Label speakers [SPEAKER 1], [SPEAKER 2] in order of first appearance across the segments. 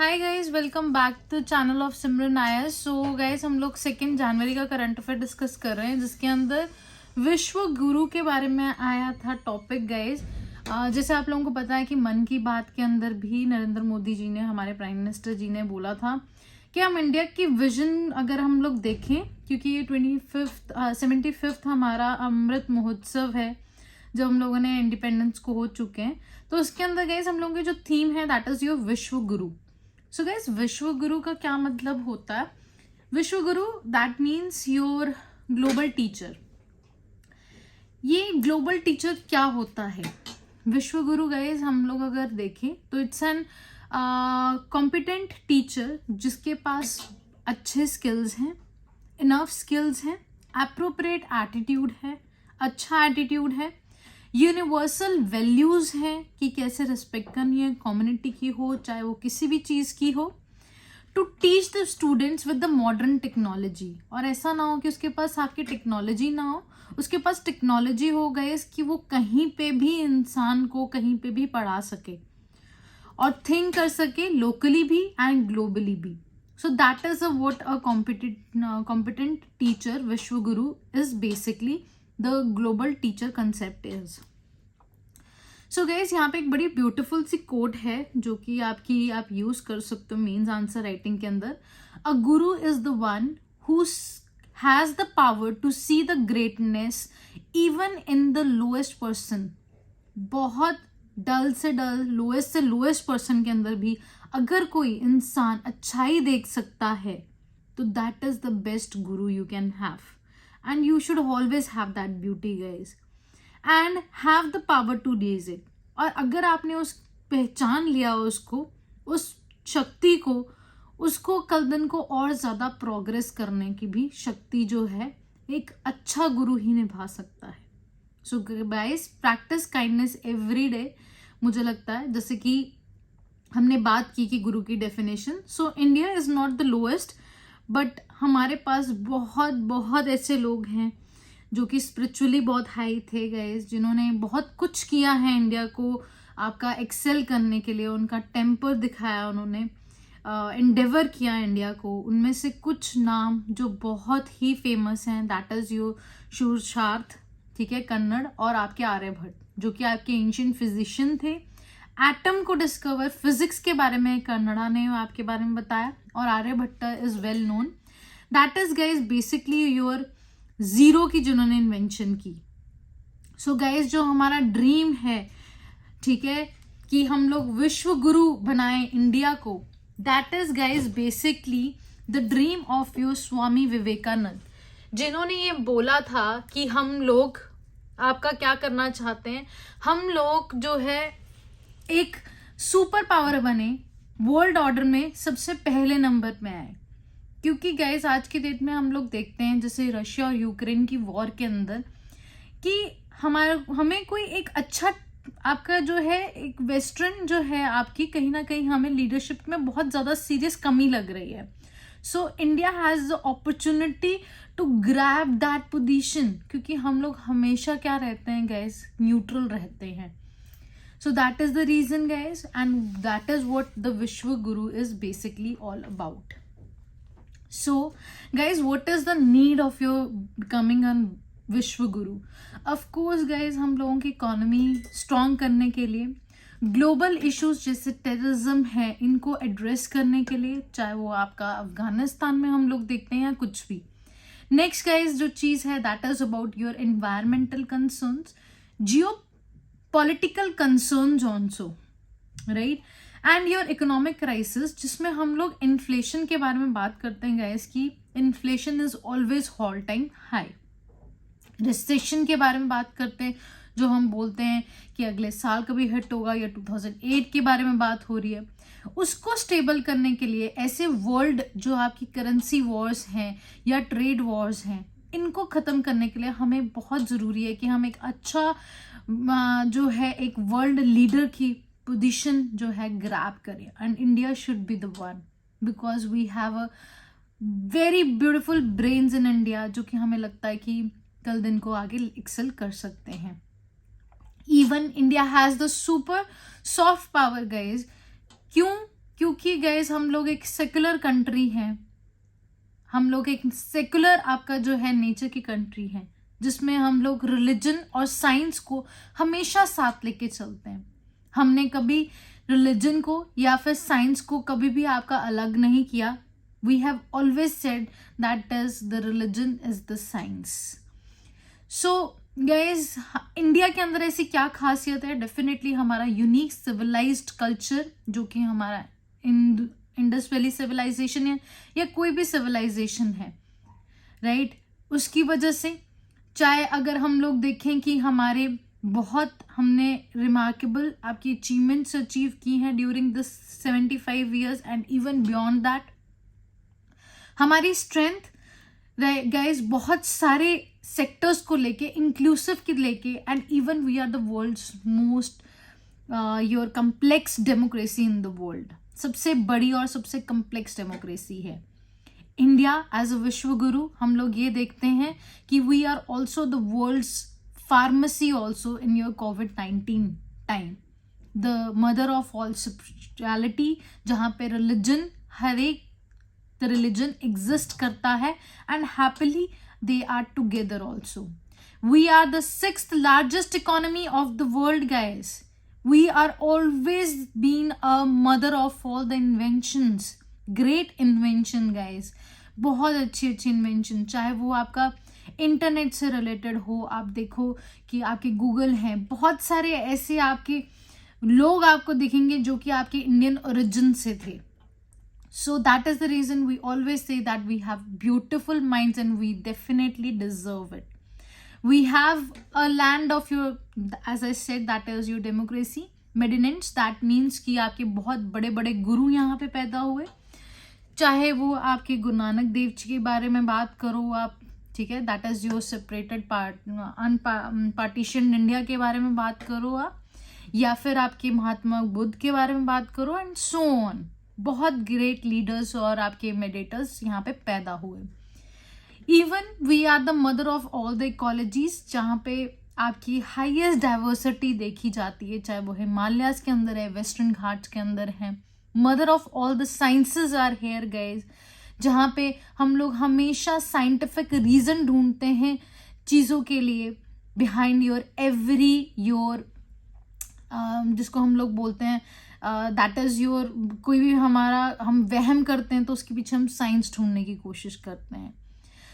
[SPEAKER 1] Hi guys, welcome back to channel of Simran Iyer. So guys, हम लोग 2 जनवरी का करंट अफेयर डिस्कस कर रहे हैं, जिसके अंदर विश्व गुरु के बारे में आया था टॉपिक। गाइज, जैसे आप लोगों को पता है कि मन की बात के अंदर भी नरेंद्र मोदी जी ने, हमारे प्राइम मिनिस्टर जी ने बोला था कि हम इंडिया की विजन अगर हम लोग देखें, क्योंकि ये 75th हमारा अमृत महोत्सव है जब हम लोगों ने इंडिपेंडेंस को हो चुके हैं, तो उसके अंदर गाइज हम लोगों की जो थीम है दैट इज योर विश्व गुरु। सो गाइज, विश्व गुरु का क्या मतलब होता है? विश्व गुरु that means your global teacher. ये ग्लोबल टीचर क्या होता है? विश्व गुरु गाइज हम लोग अगर देखें तो इट्स एन कॉम्पिटेंट टीचर जिसके पास अच्छे स्किल्स हैं, इनफ स्किल्स हैं, अप्रोप्रिएट एटीट्यूड है, अच्छा एटीट्यूड है, यूनिवर्सल वैल्यूज हैं कि कैसे रिस्पेक्ट करनी है कम्युनिटी की हो चाहे वो किसी भी चीज की हो, to teach the students with the modern technology. और ऐसा ना हो कि उसके पास आपकी टेक्नोलॉजी ना हो, उसके पास टेक्नोलॉजी हो गई कि वो कहीं पे भी इंसान को कहीं पे भी पढ़ा सके और थिंक कर सके, लोकली भी एंड ग्लोबली भी। So that is what a competent teacher, विश्व गुरु is basically the global teacher concept is. So guys, यहाँ पे एक बड़ी ब्यूटीफुल सी कोट है जो कि आप यूज कर सकते हो मेंस आंसर राइटिंग के अंदर। A guru is the one who has the power to see the greatness even in the lowest person. बहुत डल से डल, लोएस्ट से लोएस्ट पर्सन के अंदर भी अगर कोई इंसान अच्छाई देख सकता है तो that is the best Guru you can have, and you should always have that beauty guys and have the power to raise it। और अगर आपने उस पहचान लिया उसको, उस शक्ति को, उसको कल दिन को और ज्यादा प्रोग्रेस करने की भी शक्ति जो है एक अच्छा गुरु ही निभा सकता है। So guys, practice kindness every day. मुझे लगता है जैसे कि हमने बात की कि गुरु की definition, so India is not the lowest, but हमारे पास बहुत बहुत ऐसे लोग हैं जो कि स्पिरिचुअली बहुत हाई थे गाइस, जिन्होंने बहुत कुछ किया है इंडिया को आपका एक्सेल करने के लिए। उनका टेम्पर दिखाया, उन्होंने एंडेवर किया इंडिया को। उनमें से कुछ नाम जो बहुत ही फेमस हैं दैट इज योर शूरशार्थ, ठीक है, कन्नड़, और आपके आर्यभट्ट जो कि आपके एंशियंट फिजिशियन थे। एटम को डिस्कवर, फिजिक्स के बारे में कन्नड़ा ने आपके बारे में बताया, और Aryabhata is well known. That is guys basically your zero की जिन्होंने इन्वेंशन की। सो गाइज, जो हमारा ड्रीम है, ठीक है, कि हम लोग विश्व गुरु बनाए इंडिया को, that is guys basically the dream of your Swami Vivekananda, जिन्होंने ये बोला था कि हम लोग आपका क्या करना चाहते हैं, हम लोग जो है एक सुपर पावर बने, वर्ल्ड ऑर्डर में सबसे पहले नंबर में आए। क्योंकि गाइस, आज की डेट में हम लोग देखते हैं जैसे रशिया और यूक्रेन की वॉर के अंदर कि हमें कोई एक अच्छा आपका जो है एक वेस्टर्न जो है आपकी कहीं ना कहीं हमें लीडरशिप में बहुत ज्यादा सीरियस कमी लग रही है। So India has the opportunity to grab that position, क्योंकि हम लोग हमेशा क्या रहते हैं गाइस, न्यूट्रल रहते हैं। So that is the reason guys, and that is what the Vishwa Guru is basically all about. So guys, what is the need of your becoming a Vishwa Guru? Of course guys, हम लोगों की economy strong करने के लिए, global issues जैसे terrorism है इनको address करने के लिए, चाहे वो आपका अफगानिस्तान में हम लोग देखते हैं या कुछ भी। नेक्स्ट गाइज जो चीज है that is about your environmental concerns, political concerns also, right? And your economic crisis, जिसमें हम लोग इन्फ्लेशन के बारे में बात करते हैं गाइस कि inflation is always all time high. Recession के बारे में बात करते हैं, जो हम बोलते हैं कि अगले साल कभी हिट होगा, या 2008 के बारे में बात हो रही है। उसको स्टेबल करने के लिए ऐसे वर्ल्ड जो आपकी करेंसी वॉर्स हैं या ट्रेड वॉर्स हैं, इनको खत्म करने के लिए हमें बहुत जरूरी है कि हम एक अच्छा जो है एक वर्ल्ड लीडर की पोजीशन जो है ग्रैब करें, and India should be the one, because we have a very beautiful brains in India, जो कि हमें लगता है कि कल दिन को आगे एक्सेल कर सकते हैं। Even India has the super soft power guys. क्यों? क्योंकि गाइस हम लोग एक सेकुलर कंट्री है, हम लोग एक सेकुलर आपका जो है नेचर की कंट्री है, जिसमें हम लोग रिलीजन और साइंस को हमेशा साथ लेके चलते हैं। हमने कभी रिलीजन को या फिर साइंस को कभी भी आपका अलग नहीं किया। We have always said that is the religion is the science. So guys, India के अंदर ऐसी क्या खासियत है? डेफिनेटली हमारा यूनिक सिविलाइज्ड कल्चर, जो कि हमारा इंडस वैली सिविलाइजेशन है या कोई भी सिविलाइजेशन है, राइट? उसकी वजह से, चाहे अगर हम लोग देखें कि हमारे बहुत हमने रिमार्केबल आपकी अचीवमेंट्स अचीव की हैं during this 75 years and even beyond that. हमारी स्ट्रेंथ गाइस बहुत सारे सेक्टर्स को लेके, इंक्लूसिव के लेके, and even we are the world's most your complex democracy in the world. सबसे बड़ी और सबसे कम्प्लेक्स डेमोक्रेसी है India as a vishwa guru. हम लोग ये देखते हैं कि we are also the world's pharmacy also in your कोविड-19 time, the mother of all spirituality, जहाँ पे रिलीजन, हर एक द रिलीजन एग्जिस्ट करता है and happily they are together also. We are the 6th largest economy of the world, guys. We are always been a mother of all the inventions. Great invention, guys. बहुत अच्छी अच्छी invention, चाहे वो आपका internet से related हो। आप देखो कि आपके गूगल हैं, बहुत सारे ऐसे आपके लोग आपको दिखेंगे जो कि आपके इंडियन ओरिजिन से थे। So that is the reason we always say that we have beautiful minds and we definitely deserve it. We have a land of your, as I said, that is your democracy, medinants. That means कि आपके बहुत बड़े बड़े गुरु यहाँ पे पैदा हुए, चाहे वो आपके गुरु नानक देव जी के बारे में बात करो आप, ठीक है, that is your separated partition India के बारे में बात करो आप, या फिर आपके महात्मा बुद्ध के बारे में बात करो, एंड सो ऑन। बहुत ग्रेट लीडर्स और आपके मेडिटेटर्स यहाँ पे पैदा हुए। Even we are the mother of all the ecologies, जहाँ पे आपकी हाईएस्ट डाइवर्सिटी देखी जाती है, चाहे वो हिमालयाज के अंदर है, वेस्टर्न घाट्स के अंदर है। Mother of all the sciences are here, guys, जहाँ पे हम लोग हमेशा साइंटिफिक रीजन ढूंढते हैं चीज़ों के लिए, बिहाइंड योर एवरी योर, जिसको हम लोग बोलते हैं दैट इज योर, कोई भी हमारा हम वहम करते हैं तो उसके पीछे हम साइंस ढूंढने की कोशिश करते हैं।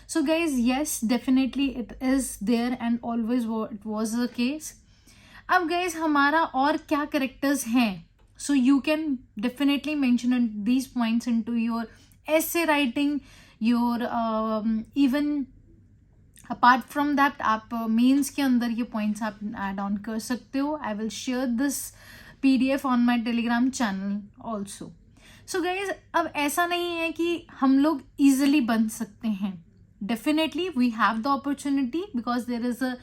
[SPEAKER 1] So guys, yes, definitely it is there and always it was the case. अब गाइज, हमारा और क्या करेक्टर्स हैं? So you can definitely mention these points into your essay writing, your even apart from that, आप mains के अंदर ये points आप ऐड ऑन कर सकते हो। I will share this PDF on my Telegram channel also. So guys, अब ऐसा नहीं है कि हम लोग ईजिली बन सकते हैं। Definitely we have the opportunity because there is a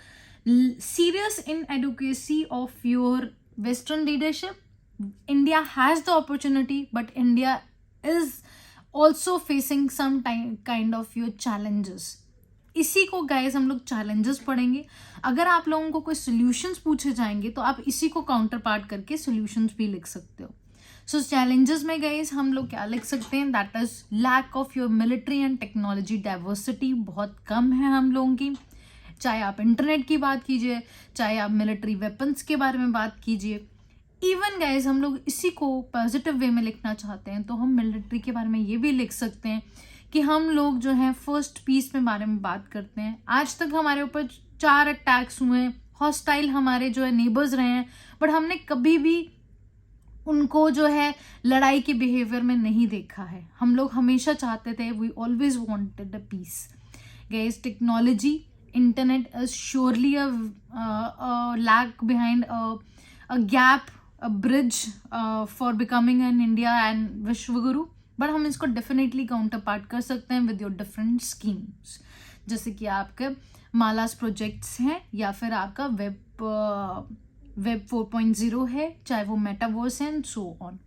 [SPEAKER 1] serious inadequacy of your western leadership. India has the opportunity, but India is also facing some kind of your challenges. इसी को गाइज हम लोग challenges पढ़ेंगे। अगर आप लोगों को कोई सॉल्यूशंस पूछे जाएंगे तो आप इसी को काउंटर पार्ट करके सॉल्यूशंस भी लिख सकते हो। सो चैलेंजेस में गाइज हम लोग क्या लिख सकते हैं? That is lack of your military and technology diversity, बहुत कम है हम लोगों की। चाहे आप इंटरनेट की बात कीजिए, चाहे आप मिलिट्री वेपन्स के बारे में बात कीजिए। इवन गाइज, हम लोग इसी को पॉजिटिव वे में लिखना चाहते हैं तो हम मिलिट्री के बारे में ये भी लिख सकते हैं कि हम लोग जो हैं फर्स्ट पीस में बारे में बात करते हैं। आज तक हमारे ऊपर 4 अटैक्स हुए हैं, हॉस्टाइल हमारे जो है नेबर्स रहे हैं, बट हमने कभी भी उनको जो है लड़ाई के बिहेवियर में नहीं देखा है। हम लोग हमेशा चाहते थे, we always wanted a peace. Guys, technology, internet is surely a lag behind a gap, a bridge for becoming an India and विश्व गुरु, बट हम इसको डेफिनेटली काउंटर पार्ट कर सकते हैं विद योर डिफरेंट स्कीम्स, जैसे कि आपके मालास प्रोजेक्ट्स हैं या फिर आपका वेब 4.0 है, चाहे वो मेटावर्स है and so on.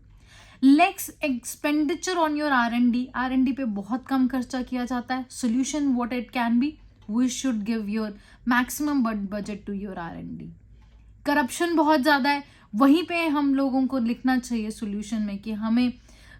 [SPEAKER 1] Lacks expenditure on your R&D पे बहुत कम खर्चा किया जाता है। Solution what it can be, we should give your maximum budget to your R&D। Corruption बहुत ज़्यादा है, वहीं पे हम लोगों को लिखना चाहिए सोल्यूशन में कि हमें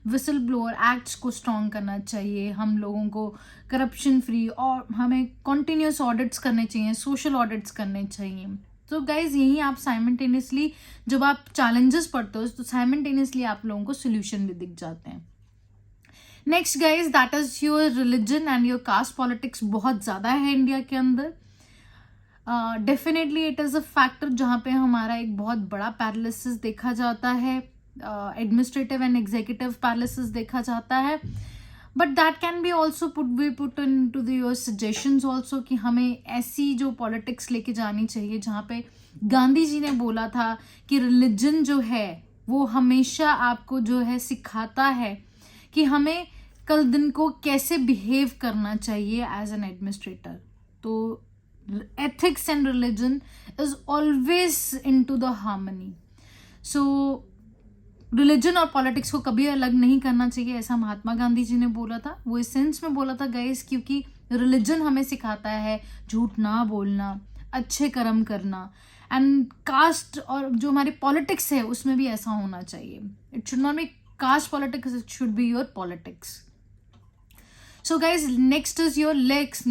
[SPEAKER 1] विसल ब्लोअर एक्ट्स को स्ट्रॉन्ग करना चाहिए, हम लोगों को करप्शन फ्री और हमें कॉन्टिन्यूस ऑडिट्स करने चाहिए, सोशल ऑडिट्स करने चाहिए। तो गाइज यही आप साइमल्टेनियसली जब आप चैलेंजेस पढ़ते हो तो साइमल्टेनियसली आप लोगों को सोल्यूशन भी दिख जाते हैं। Next guys that is your religion and your caste politics बहुत ज़्यादा है इंडिया के अंदर। Definitely it is a factor जहाँ पे हमारा एक बहुत बड़ा पैरालिसिस देखा जाता है, एडमिनिस्ट्रेटिव एंड एग्जीक्यूटिव पैरालिसिस देखा जाता है। But that can be also put in to the your suggestions also कि हमें ऐसी जो पॉलिटिक्स लेके जानी चाहिए जहाँ पे गांधी जी ने बोला था कि रिलीजन जो है वो हमेशा आपको जो है सिखाता है कि हमें कल दिन को कैसे बिहेव करना चाहिए एज एन एडमिनिस्ट्रेटर। तो ethics and religion is always into the harmony. So religion और पॉलिटिक्स को कभी अलग नहीं करना चाहिए, ऐसा महात्मा गांधी जी ने बोला था। वो इस सेंस में बोला था गाइस क्योंकि रिलीजन हमें सिखाता है झूठ ना बोलना, अच्छे कर्म करना, एंड कास्ट और जो हमारी पॉलिटिक्स है उसमें भी ऐसा होना चाहिए। It should not be caste politics, it should be your politics. So guys, next is your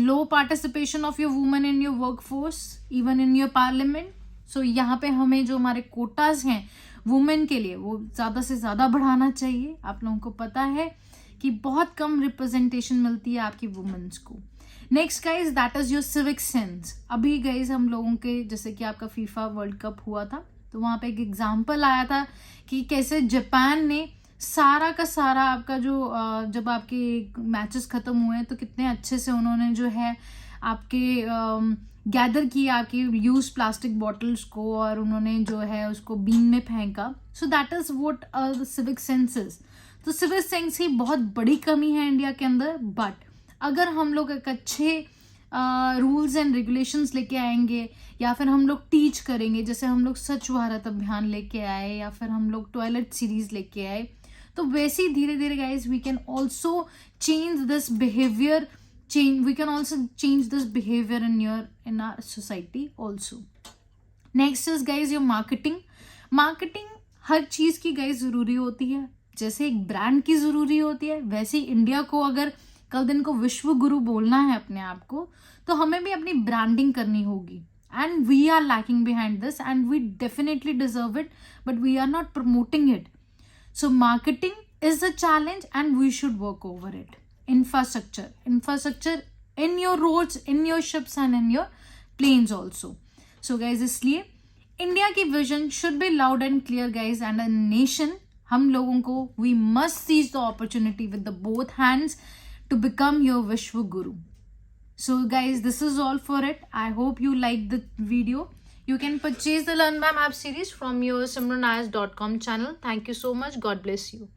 [SPEAKER 1] low participation of your women in your workforce, even in your parliament. So यहाँ पे हमें जो हमारे कोटाज हैं वुमेन के लिए वो ज़्यादा से ज़्यादा बढ़ाना चाहिए। आप लोगों को पता है कि बहुत कम रिप्रेजेंटेशन मिलती है आपकी वुमेन्स को। Next guys that is your civic sense. अभी गाइज हम लोगों के जैसे कि आपका फीफा वर्ल्ड कप हुआ था तो वहाँ पे एक एग्जाम्पल आया था कि कैसे जापान ने सारा का सारा आपका जो जब आपके मैचेस ख़त्म हुए तो कितने अच्छे से उन्होंने जो है आपके गैदर किया आपकी यूज प्लास्टिक बॉटल्स को और उन्होंने जो है उसको बीन में फेंका। So that is what civic senses. तो सिविक सेंस की बहुत बड़ी कमी है इंडिया के अंदर। बट अगर हम लोग एक अच्छे रूल्स एंड रेगुलेशंस लेके आएंगे या फिर हम लोग टीच करेंगे, जैसे हम लोग स्वच्छ भारत अभियान लेके आए या फिर हम लोग टॉयलेट सीरीज लेके आए, तो वैसे ही धीरे धीरे guys we can also change this behaviour, we can also change this behavior in our society also. Next is guys your marketing हर चीज की गाइज जरूरी होती है। जैसे एक ब्रांड की जरूरी होती है वैसे ही इंडिया को अगर कल दिन को विश्व गुरु बोलना है अपने आप को तो हमें भी अपनी ब्रांडिंग करनी होगी। And we are lacking behind this and we definitely deserve it but we are not promoting it. So marketing is a challenge and we should work over it. Infrastructure in your roads, in your ships and in your planes also. So guys इसलिए India की vision should be loud and clear guys, and a nation हम लोगों को we must seize the opportunity with the both hands to become your Vishwa Guru. So guys this is all for it. I hope you liked the video. You can purchase the Learn by Map series from your simranayas.com channel. Thank you so much. God bless you.